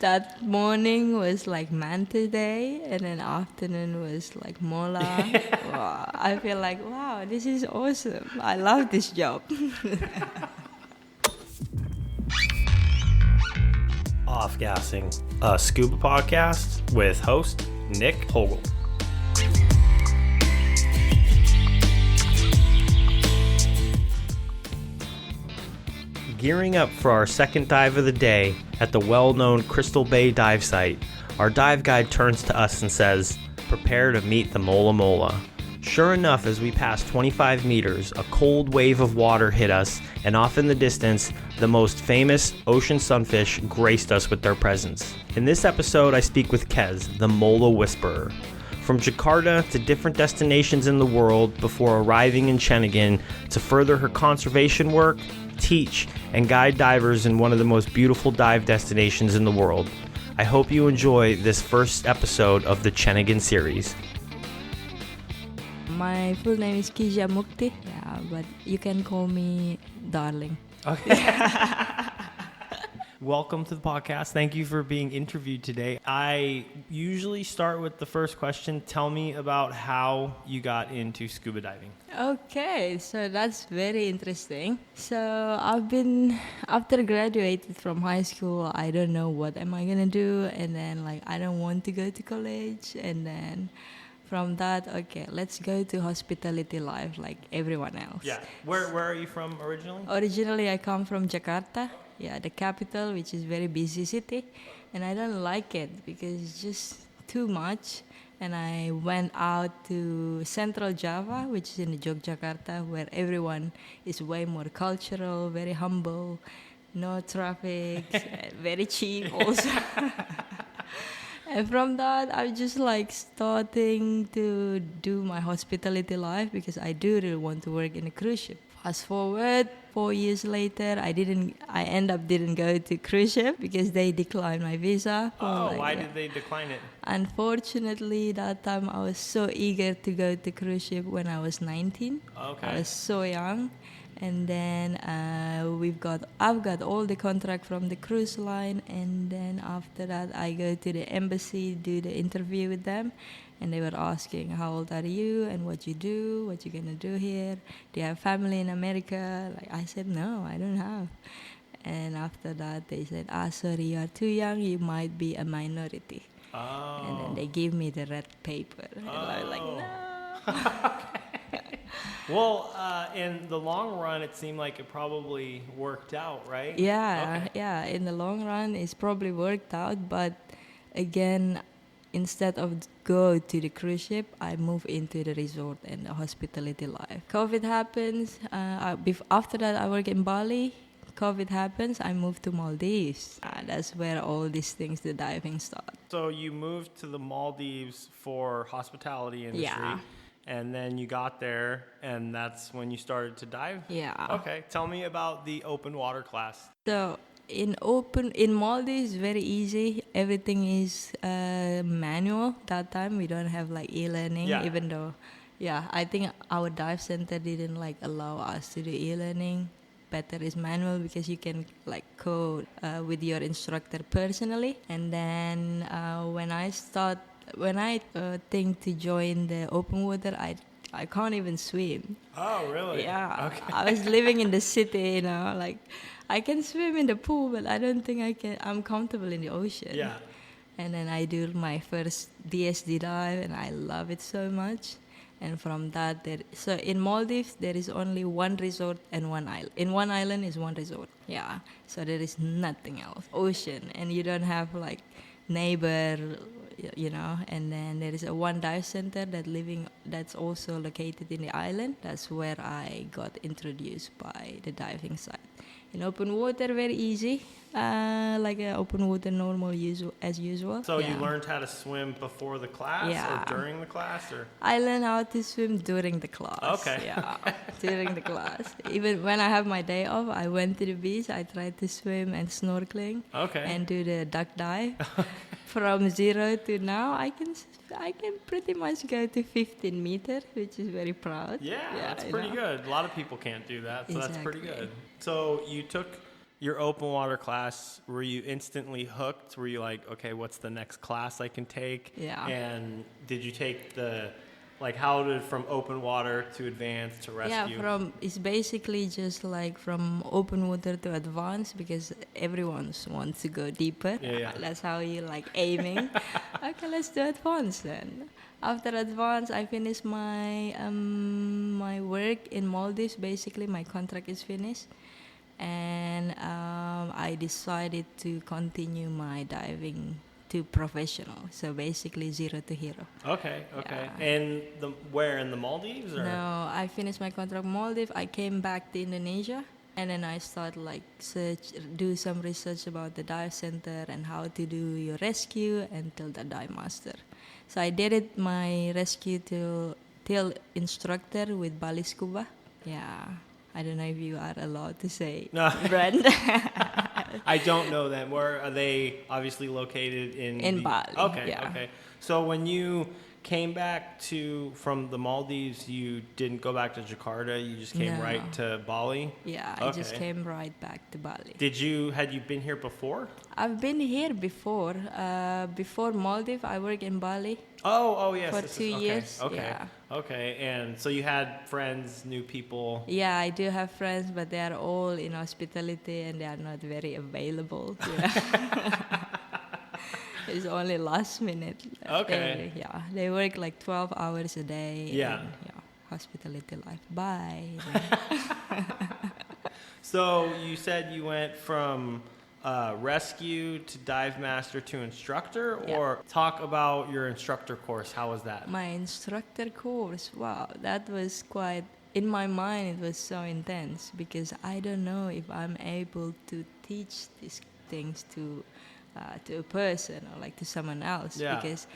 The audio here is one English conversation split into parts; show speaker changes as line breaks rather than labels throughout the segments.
That morning was like Manta Day, and then afternoon was like Mola. Wow, I feel like, wow, this is awesome. I love this job.
Off-Gassing, a scuba podcast with host Nick Hogel. Gearing up for our second dive of the day at the well-known Crystal Bay dive site, our dive guide turns to us and says, "Prepare to meet the Mola Mola." Sure enough, as we passed 25 meters, a cold wave of water hit us, and off in the distance, the most famous ocean sunfish graced us with their presence. In this episode, I speak with Kezia, the Mola Whisperer. From Jakarta to different destinations in the world before arriving in Ceningan to further her conservation work, teach, and guide divers in one of the most beautiful dive destinations in the world. I hope you enjoy this first episode of the Ceningan Series.
My full name is Kezia Mukti, but you can call me Darling.
Okay. Welcome to the podcast. Thank you for being interviewed today. I usually start with the first question. Tell me about how you got into scuba diving.
Okay, so that's very interesting. So after graduated from high school, I don't know what am I gonna do, and then I don't want to go to college, and then from that, okay, let's go to hospitality life like everyone else.
Yeah. Where are you from originally?
Originally, I come from Jakarta, the capital, which is very busy city, and I don't like it because it's just too much. And I went out to Central Java, which is in Yogyakarta, where everyone is way more cultural, very humble, no traffic, very cheap also. And from that, I just starting to do my hospitality life because I do really want to work in a cruise ship. Fast forward 4 years later, I didn't go to cruise ship because they declined my visa.
Why did they decline it?
Unfortunately, that time I was so eager to go to cruise ship when I was 19.
Okay.
I was so young. And then I've got all the contract from the cruise line, and then after that I go to the embassy, do the interview with them, and they were asking how old are you and what you do, what you gonna do here, do you have family in America? I said no, I don't have. And after that they said, sorry, you are too young, you might be a minority.
Oh.
And then they gave me the red paper, and I was like, no.
Well, in the long run, it seemed like it probably worked out, right?
Yeah,
Okay.
yeah. In the long run, it's probably worked out. But again, instead of go to the cruise ship, I move into the resort and the hospitality life. COVID happens. After that, I work in Bali. COVID happens. I moved to Maldives. That's where all these things, the diving start.
So you moved to the Maldives for hospitality industry.
Yeah.
And then you got there, and that's when you started to dive?
Yeah.
Okay. Tell me about the open water class.
So in Maldives, very easy. Everything is manual. That time we don't have e-learning, even though, I think our dive center didn't allow us to do e-learning. Better is manual because you can code with your instructor personally. And then when I think to join the open water, I can't even swim.
Oh, really?
Yeah.
Okay.
I was living in the city, I can swim in the pool, but I don't think I'm comfortable in the ocean.
Yeah.
And then I do my first DSD dive, and I love it so much. And from that, so in Maldives, there is only one resort and one island. In one island is one resort. Yeah. So there is nothing else. Ocean. And you don't have neighbor, and then there is a one dive center that's also located in the island. That's where I got introduced by the diving site. In open water, very easy, like an open water normal as usual.
So you learned how to swim before the class or during the class? Or?
I learned how to swim during the class.
Okay.
Yeah, during the class. Even when I have my day off, I went to the beach. I tried to swim and snorkeling.
Okay.
And do the duck dive. From 0 to now, I can pretty much go to 15 meters, which is very proud.
Yeah, that's pretty good. A lot of people can't do that, so that's pretty good. So you took your open water class, were you instantly hooked? Were you like, okay, what's the next class I can take?
Yeah.
And did you take how did from open water to advanced to rescue?
Yeah, it's basically just like from open water to advanced because everyone wants to go deeper.
Yeah.
That's how you like aiming. Okay, let's do advanced then. After advanced, I finished my my work in Maldives. Basically, my contract is finished, and I decided to continue my diving to professional. So basically, zero to hero.
Okay.
Yeah.
And where in the Maldives? Or?
No, I finished my contract Maldives. I came back to Indonesia, and then I started like do some research about the dive center and how to do your rescue until the dive master. So I did it my rescue till instructor with Bali Scuba. Yeah, I don't know if you are allowed to say
No.
brand.
I don't know them. Where are they? Obviously located in
Bali.
Okay.
Yeah.
Okay. So when you came back from the Maldives, you didn't go back to Jakarta. You just came
No.
right to Bali.
Yeah, I just came right back to Bali.
Had you been here before?
I've been here before. Before Maldives, I worked in Bali.
Oh yes.
For 2 years.
Okay.
Yeah.
Okay. And so you had friends, new people.
Yeah, I do have friends, but they are all in hospitality and they are not very available. Yeah. It's only last minute.
Okay.
They work like 12 hours a day.
Yeah.
And, hospitality life. Bye.
So you said you went from rescue to dive master to instructor, or talk about your instructor course. How was that?
My instructor course, wow, that was quite, in my mind, it was so intense because I don't know if I'm able to teach these things to a person or like to someone else.
Yeah.
Because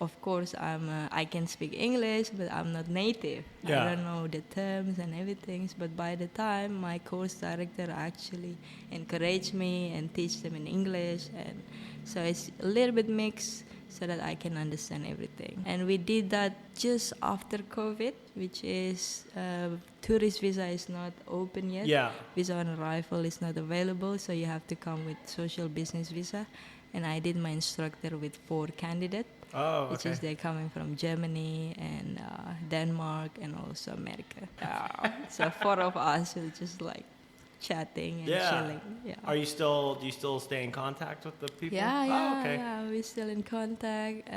of course I can speak English, but I'm not native.
Yeah.
I don't know the terms and everything. But by the time my course director actually encouraged me and teach them in English, and so it's a little bit mixed so that I can understand everything. And we did that just after COVID, which is tourist visa is not open yet.
Yeah.
Visa on arrival is not available, so you have to come with social business visa. And I did my instructor with 4 candidates, which is they're coming from Germany and Denmark and also America. So 4 of us will just like chatting and chilling. Yeah.
Do you still stay in contact with the people?
Yeah, we're still in contact.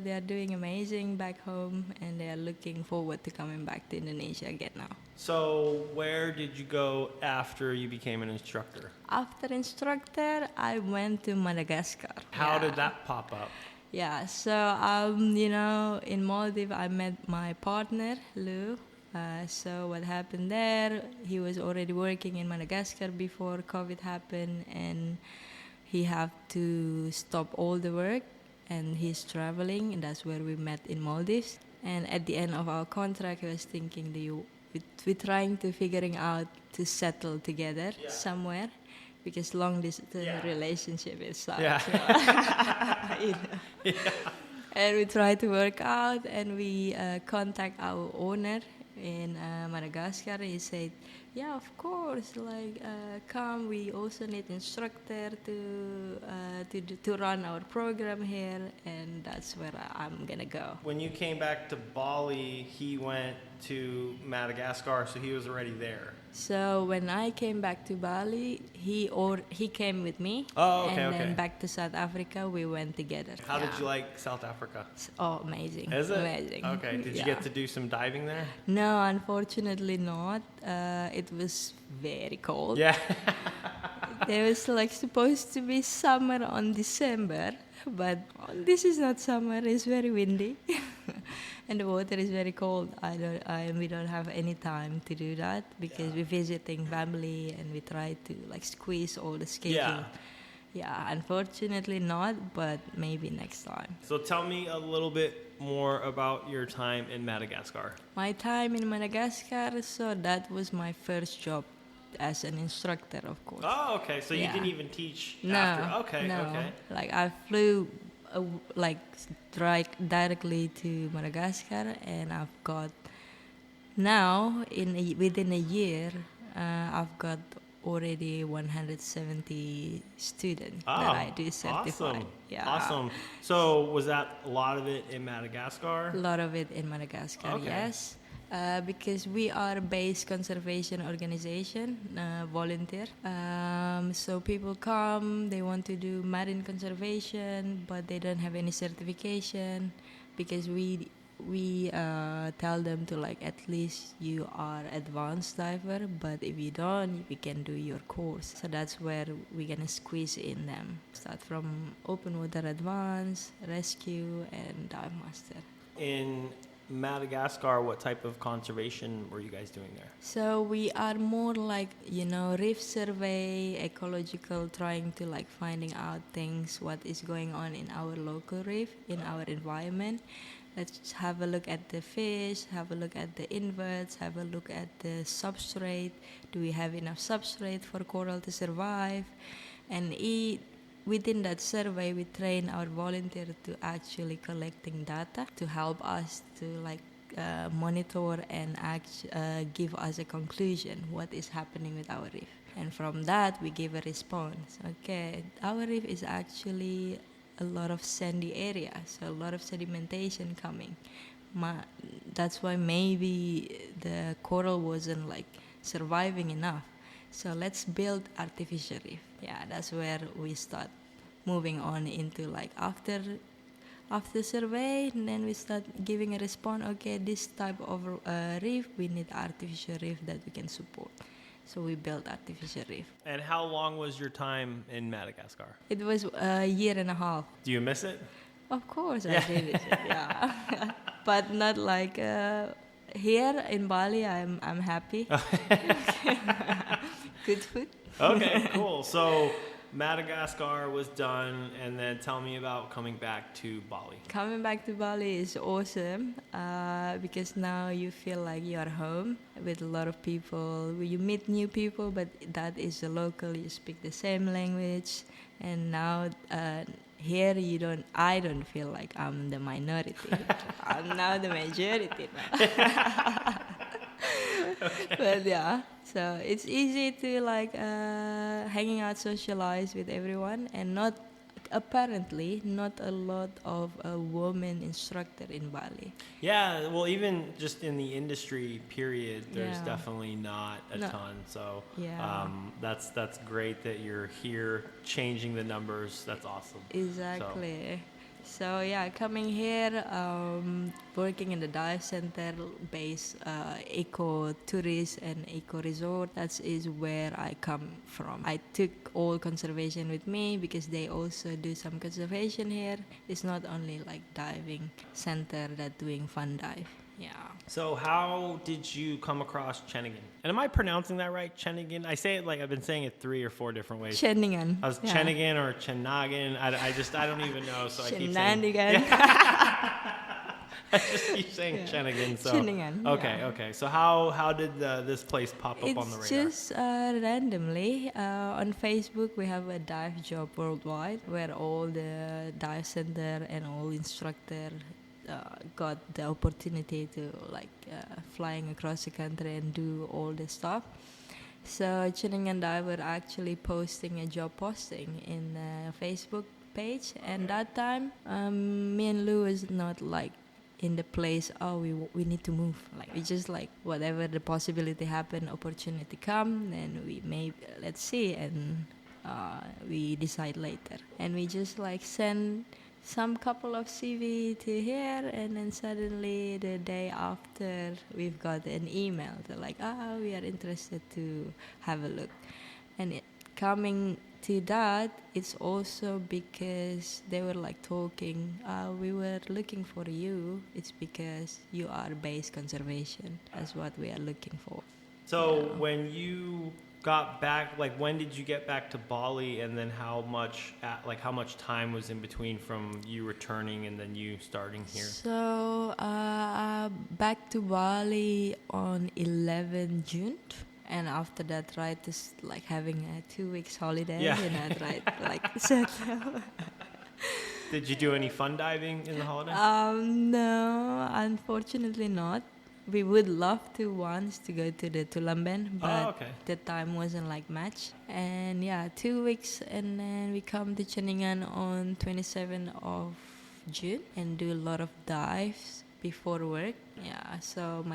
They are doing amazing back home, and they are looking forward to coming back to Indonesia again now.
So where did you go after you became an instructor?
After instructor, I went to Madagascar.
How did that pop up?
Yeah, so in Maldives, I met my partner, Lou. So what happened there, he was already working in Madagascar before COVID happened, and he had to stop all the work, and he's traveling, and that's where we met in Maldives. And at the end of our contract, I was thinking, we're trying to figuring out to settle together somewhere, because long distance relationship is such. And we try to work out, and we contact our owner in Madagascar. He said, yeah, of course, come, we also need instructor to run our program here, and that's where I'm gonna go.
When you came back to Bali, he went to Madagascar, so he was already there.
So when I came back to Bali, he came with me. And then back to South Africa, we went together.
How did you like South Africa?
Oh, amazing.
Is it?
Amazing.
Okay. Did you get to do some diving there?
No, unfortunately not. It was very cold.
Yeah.
There was supposed to be summer on December, but this is not summer. It's very windy. And the water is very cold. We don't have any time to do that because we're visiting family and we try to squeeze all the schedule. Yeah, unfortunately not, but maybe next time.
So tell me a little bit more about your time in Madagascar.
My time in Madagascar, so that was my first job as an instructor, of course.
Oh, okay. So you didn't even teach
No,
after? Okay,
no.
okay.
I flew directly to Madagascar, and I've got now within a year, I've got already 170 students that I do certify.
Awesome.
Yeah.
Awesome. So was that a lot of it in Madagascar?
A lot of it in Madagascar,
Okay.
yes. Because we are a base conservation organization, volunteer. So people come, they want to do marine conservation, but they don't have any certification because we tell them to like at least you are advanced diver, but if you don't, we can do your course. So that's where we're gonna squeeze in them. Start from open water advanced, rescue, and dive master.
In Madagascar, what type of conservation were you guys doing there?
So we are more like, reef survey, ecological, trying to like finding out things, what is going on in our local reef, in our environment. Let's have a look at the fish, have a look at the inverts, have a look at the substrate. Do we have enough substrate for coral to survive? And within that survey, we train our volunteers to actually collecting data to help us to like monitor and give us a conclusion what is happening with our reef. And from that, we give a response. Okay, our reef is actually a lot of sandy area, so a lot of sedimentation coming. That's why maybe the coral wasn't like surviving enough. So let's build artificial reef. Yeah, that's where we start moving on into like after survey, and then we start giving a response. Okay, this type of reef, we need artificial reef that we can support. So we built artificial reef.
And how long was your time in Madagascar?
It was a year and a half.
Do you miss it?
Of course, I did it. Yeah, but not like here in Bali. I'm happy. Good food.
Okay, cool. So Madagascar was done, and then tell me about coming back to Bali.
Coming back to Bali is awesome because now you feel like you are home with a lot of people. You meet new people, but that is a local. You speak the same language, and now here I don't feel like I'm the minority. I'm now the majority now. Okay. But yeah, so it's easy to like hanging out, socialize with everyone, and not a lot of women instructor in Bali.
Yeah, well, even just in the industry period, there's
Yeah.
definitely not a ton. So
Yeah.
that's great that you're here changing the numbers. That's awesome.
Exactly. So yeah, coming here, working in the dive center based eco tourist and eco resort. That is where I come from. I took all conservation with me because they also do some conservation here. It's not only like diving center that doing fun dive. Yeah.
So how did you come across Ceningan? And am I pronouncing that right? Ceningan? I say it like I've been saying it 3 or 4 different ways.
Ceningan.
I was Ceningan or Cenagan. I don't even know. So I keep saying.
Shenanigan.
I just keep saying Ceningan. So.
Ceningan.
Okay. So how did this place pop up on the radar?
It's just randomly. On Facebook, we have a dive job worldwide where all the dive center and all instructor got the opportunity to like flying across the country and do all the stuff. So Ceningan Diver actually posting a job posting in Facebook page, and that time me and Lou is not like in the place. We need to move. Like we just like whatever the possibility happen, opportunity come, then let's see, and we decide later. And we just like send some couple of CV to here, and then suddenly the day after we've got an email. They're like, we are interested to have a look. And coming to that, it's also because they were like talking, we were looking for you. It's because you are base conservation. That's what we are looking for.
So when you got back, like when did you get back to Bali, and then how much time was in between from you returning and then you starting here?
So back to Bali on 11 June, and after that, right, just like having a 2 weeks holiday, right, like settle.
Did you do any fun diving in the holiday?
No, unfortunately not. We would love to once to go to the Tulamben, but
okay.
the time wasn't like match. And yeah, 2 weeks, and then we come to Ceningan on 27th of June and do a lot of dives before work. Yeah, so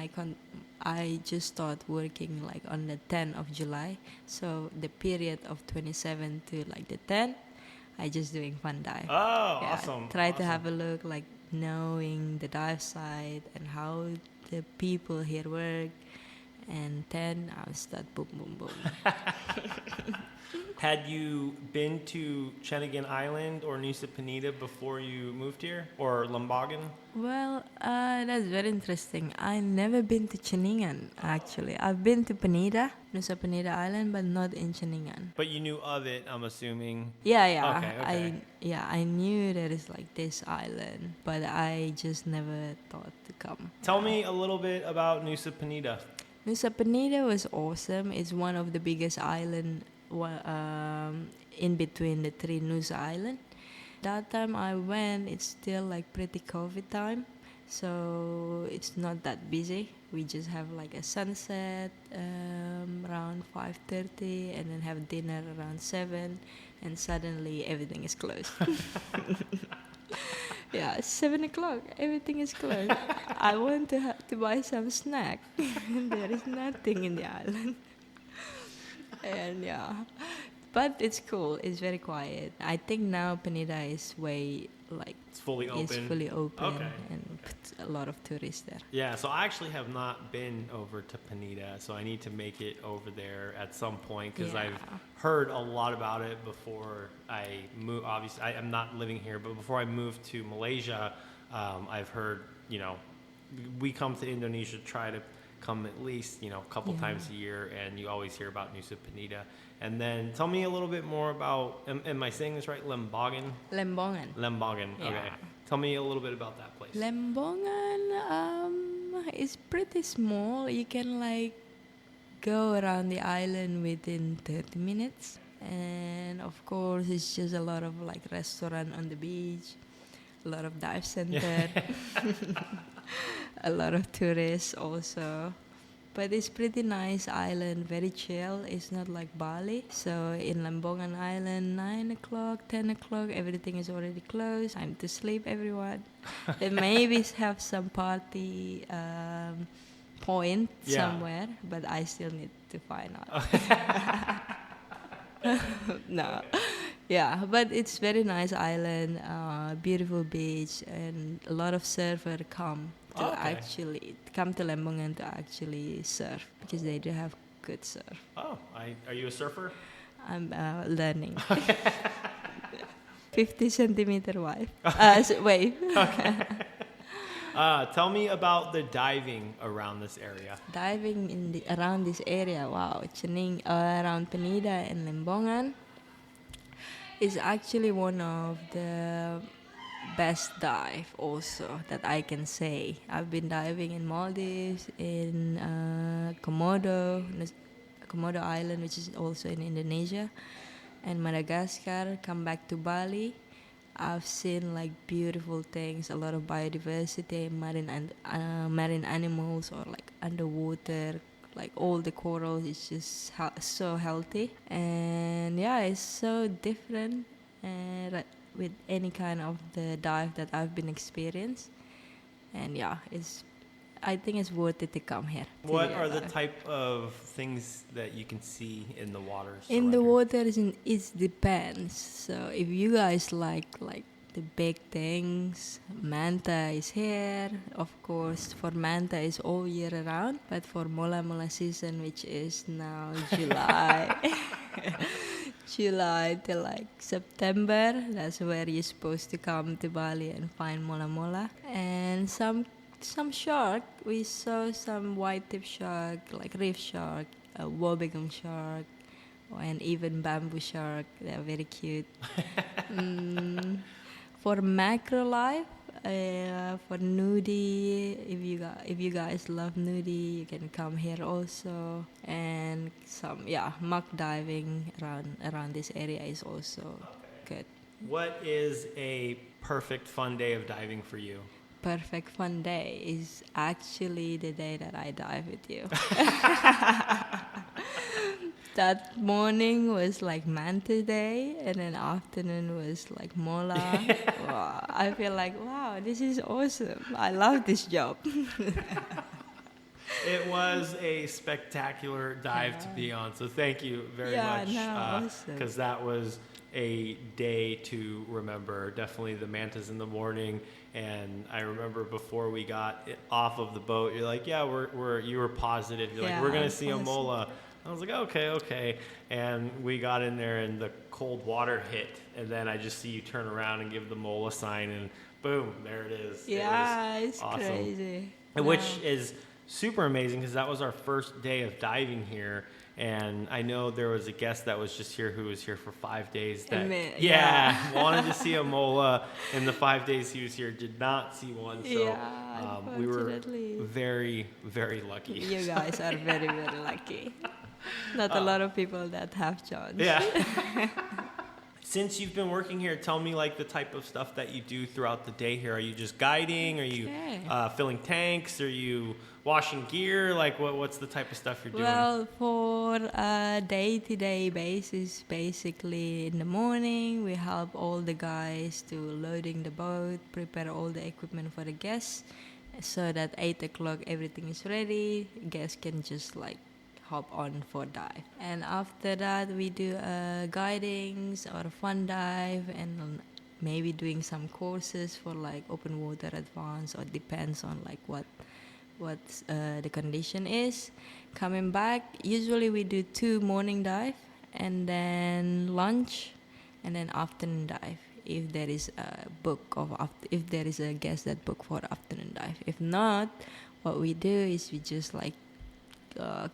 I just start working like on the 10th of July. So the period of 27 to like the 10th, I just doing fun dive.
Oh,
Yeah,
awesome.
try to have a look, like knowing the dive site and how the people here work. And then I'll start boom, boom, boom.
Had you been to Ceningan Island or Nusa Penida before you moved here, or Lembagan?
Well, that's very interesting. I never been to Ceningan, actually. I've been to Penida, Nusa Penida Island, but not in Ceningan.
But you knew of it, I'm assuming.
Yeah.
Okay.
I knew there is like this island, but I just never thought to come.
Tell me a little bit about Nusa Penida.
Nusa Penida was awesome. It's one of the biggest island in between the three Nusa Island. That time I went, it's still like pretty COVID time, so it's not that busy. We just have like a sunset around 5:30, and then have dinner around 7, and suddenly everything is closed. Yeah, 7 o'clock, everything is closed. I want to buy some snack. There is nothing in the island. And yeah, but it's cool. It's very quiet. I think now Penida is way like
It's fully open. Okay.
and put a lot of tourists there.
Yeah, so I actually have not been over to Penida, so I need to make it over there at some point because
Yeah.
I've heard a lot about it before I move. Obviously, I'm not living here, but before I moved to Malaysia, I've heard, we come to Indonesia, try to come at least, a couple times a year, and you always hear about Nusa Penida. And then tell me a little bit more about, am I saying this right? Lembagan?
Lembongan.
Lembagan,
Yeah.
okay. Tell me a little bit about that place.
Lembongan is pretty small. You can like go around the island within 30 minutes. And of course, it's just a lot of like restaurant on the beach, a lot of dive center, a lot of tourists also. But it's pretty nice island, very chill. It's not like Bali. So in Lembongan Island, 9 o'clock, 10 o'clock, everything is already closed. Time to sleep, everyone. They maybe have some party point somewhere, but I still need to find out. No. Yeah, but it's very nice island, beautiful beach, and a lot of surfers come to actually come to Lembongan to actually surf because they do have good surf.
Oh, are you a surfer?
I'm learning. 50 centimeter wave. Wave.
Okay. Tell me about the diving around this area.
Diving around this area, wow, around Penida and Lembongan is actually one of the best dive also that I can say. I've been diving in Maldives, in Komodo Island, which is also in Indonesia, and Madagascar, come back to Bali. I've seen like beautiful things, a lot of biodiversity, marine animals, or like underwater, like all the corals. It's just so healthy, and yeah, it's so different with any kind of the dive that I've been experienced. And yeah, I think it's worth it to come here.
What are the type of things that you can see in the waters?
In the water, it depends. So if you guys like the big things, manta is here. Of course, for manta is all year around. But for Mola Mola season, which is now July, July till like September, that's where you're supposed to come to Bali and find Mola Mola. And some shark, we saw some white tip shark, like reef shark, a wobbegong shark, and even bamboo shark. They're very cute. For macro life, for nudie, if you guys love nudie, you can come here also. And some muck diving around this area is also good.
What is a perfect fun day of diving for you?
perfect fun day is actually the day that I dive with you. That morning was like Manta Day, and then afternoon was like Mola. Wow, I feel like, wow, this is awesome. I love this job.
It was a spectacular dive to be on, so thank you very much.
Awesome.
Because that was a day to remember. Definitely the mantas in the morning, and I remember before we got off of the boat, you're like, yeah, you were positive. You're like, we're gonna see a mola. I was like, okay. And we got in there and the cold water hit. And then I just see you turn around and give the mola sign and boom, there it is.
Yeah, it's
awesome.
crazy.
Which is super amazing because that was our first day of diving here. And I know there was a guest that was just here who was here for 5 days that wanted to see a mola. In the 5 days he was here, did not see one. So we were very, very lucky.
You guys are very, very lucky. Not a lot of people that have chance.
Yeah. Since you've been working here, tell me like the type of stuff that you do throughout the day here. Are you just guiding? Are you filling tanks? Are you washing gear? Like what's the type of stuff you're doing?
Well, for a day-to-day basis, basically in the morning, we help all the guys to loading the boat, prepare all the equipment for the guests, so that 8 o'clock everything is ready. Guests can just like hop on for dive. And after that we do guidings or a fun dive, and maybe doing some courses for like open water advance, or depends on like what the condition is. Coming back, usually we do 2 morning dive, and then lunch, and then afternoon dive if there is a guest that book for afternoon dive. If not, what we do is we just like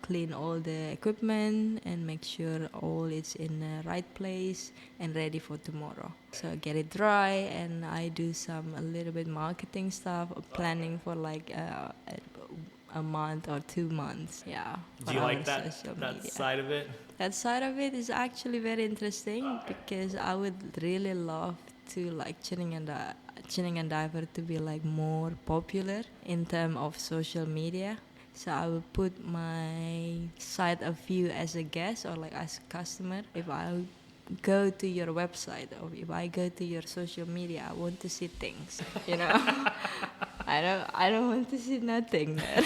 clean all the equipment and make sure all is in the right place and ready for tomorrow. So get it dry, and I do a little bit marketing stuff, planning for like a month or 2 months. Yeah.
Do you like that side of it?
That side of it is actually very interesting because I would really love to like Ceningan Diver to be like more popular in terms of social media. So I will put my side of view as a guest or like as a customer. If I go to your website or if I go to your social media, I want to see things, you know. I don't want to see nothing there.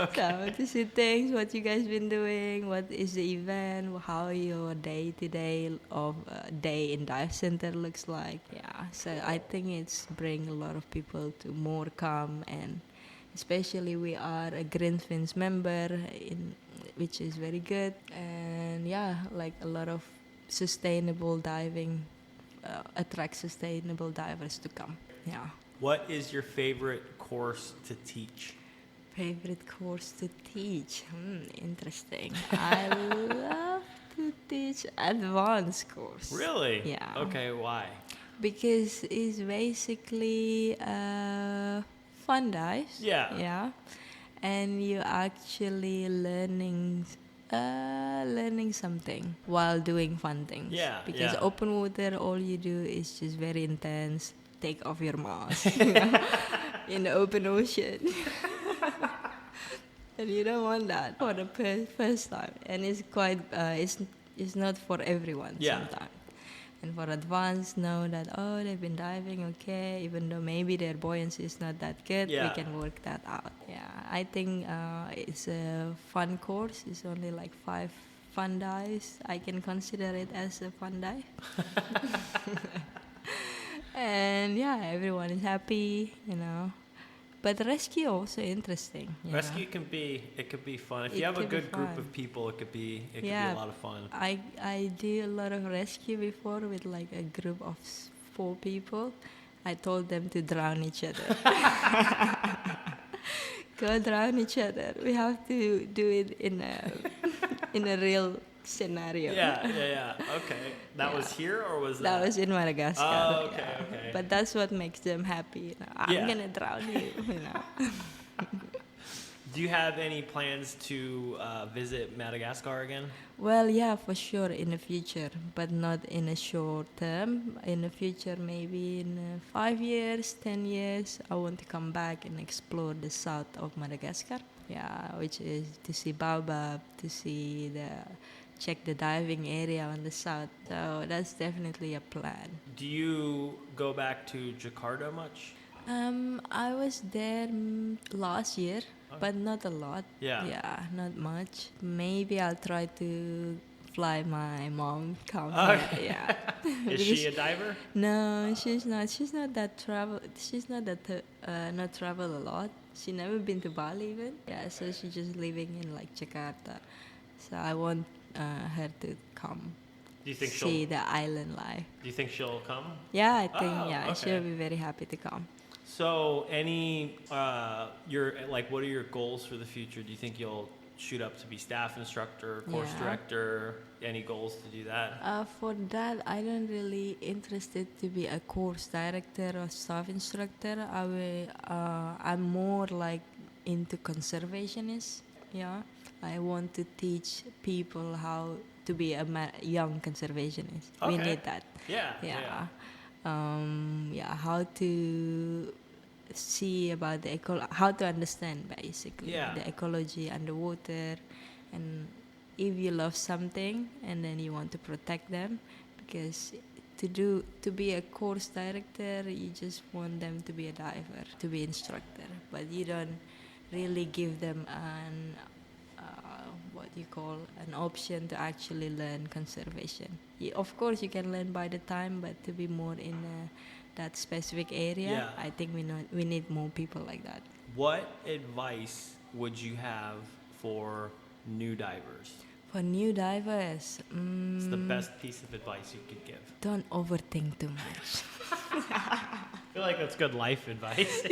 Okay. So I want to see things, what you guys been doing, what is the event, how your day-to-day of day in dive center looks like. Yeah, so I think it's bring a lot of people to more come, and especially we are a Greenfins member, which is very good. And yeah, like a lot of sustainable diving, attract sustainable divers to come. Yeah.
What is your favorite course to teach?
Favorite course to teach? Interesting. I love to teach advanced course.
Really?
Yeah.
Okay, why?
Because it's basically fun dives.
Yeah.
Yeah. And you actually learning something while doing fun things.
Yeah.
Because open water, all you do is just very intense. Take off your mask, you know, in the open ocean. And you don't want that for the first time. And it's quite, it's not for everyone sometimes. And for advanced, know that, they've been diving, okay, even though maybe their buoyancy is not that good, we can work that out. Yeah, I think it's a fun course. It's only like 5 fun dives. I can consider it as a fun dive. And yeah, everyone is happy, you know. But rescue also interesting.
Rescue can be fun. If you have a good group of people, it could be a lot of fun.
I do a lot of rescue before with like a group of 4 people. I told them to drown each other. Go drown each other. We have to do it in a real scenario.
Yeah. Okay. That was here, or was that?
That was in Madagascar.
Oh, okay.
But that's what makes them happy. You know? I'm gonna drown you. You know.
Do you have any plans to visit Madagascar again?
Well, yeah, for sure in the future, but not in a short term. In the future, maybe in 5 years, 10 years, I want to come back and explore the south of Madagascar. Yeah, which is to see baobab, to see check the diving area on the south. So that's definitely a plan.
Do you go back to Jakarta much?
I was there last year, but not a lot.
Yeah.
Yeah, not much. Maybe I'll try to fly my mom come
Okay.
here. Yeah.
Is she a diver?
No, she's not. She's not that travel. She's not that not travel a lot. She never been to Bali even. Yeah, so she's just living in like Jakarta. So I want her to come
Do you think
see the island life.
Do you think she'll come?
Yeah, I think
okay.
she'll be very happy to come.
So, what are your goals for the future? Do you think you'll shoot up to be staff instructor, course director? Any goals to do that?
For that, I don't really interested to be a course director or staff instructor. I'm more like into conservationist. Yeah, I want to teach people how to be a young conservationist.
Okay.
We need that.
Yeah.
How to see about how to understand basically the ecology underwater, and if you love something and then you want to protect them, because to be a course director, you just want them to be a diver, to be instructor, but you don't really give them an an option to actually learn conservation. Of course, you can learn by the time, but to be more in that specific area, I think we need more people like that.
What advice would you have for new divers?
For new divers,
It's the best piece of advice you could give.
Don't overthink too much.
I feel like that's good life advice.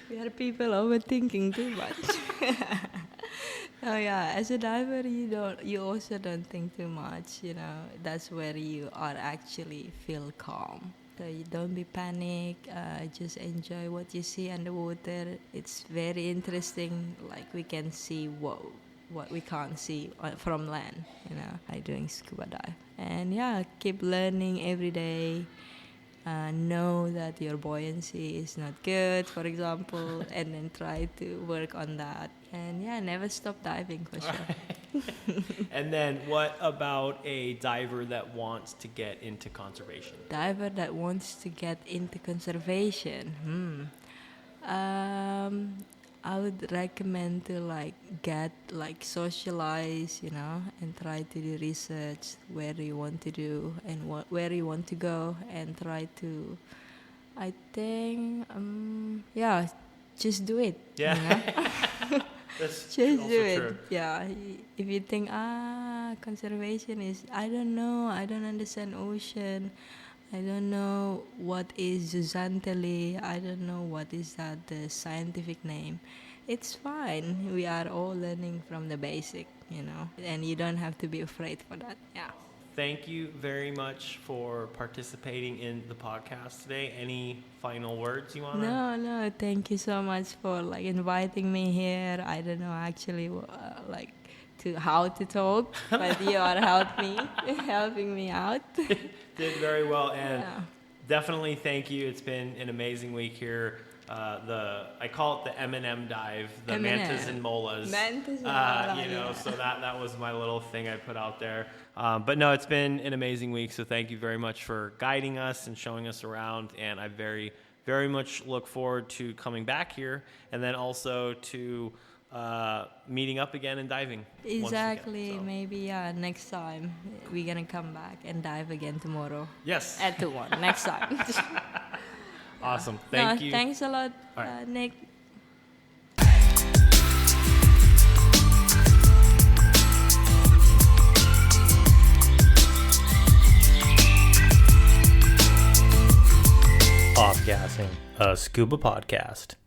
We are people overthinking too much. Oh yeah, as a diver, you also don't think too much. That's where you are actually feel calm. So you don't be panic. Just enjoy what you see underwater. It's very interesting. Like we can see what we can't see from land. By doing scuba dive, and keep learning every day. Know that your buoyancy is not good, for example, and then try to work on that. And never stop diving for sure.
And then what about a diver that wants to get into conservation?
Diver that wants to get into conservation. I would recommend to get socialize, and try to do research where you want to do and where you want to go, and try to, I think, just do it.
Yeah. That's
just
also
do it.
true.
Yeah. If you think conservation is, I don't know, I don't understand ocean, I don't know what is zooxanthellae, I don't know what is that the scientific name. It's fine. We are all learning from the basic, and you don't have to be afraid for that. Yeah.
Thank you very much for participating in the podcast today. Any final words you want to?
No. Thank you so much for inviting me here. I don't know actually how to talk, but you are helping me out.
Did very well, and definitely thank you. It's been an amazing week here. I call it the M&M dive, the
M&M.
mantas and molas.
Mantas and mola,
So that was my little thing I put out there. But no, it's been an amazing week. So thank you very much for guiding us and showing us around. And I very, very much look forward to coming back here, and then also to meeting up again and diving.
Exactly.
Once again, so.
Maybe next time we're gonna come back and dive again tomorrow.
Yes.
At 2-1 next time.
Awesome. Thank you.
Thanks a lot,
right.
Nick.
Offgassing, a scuba podcast.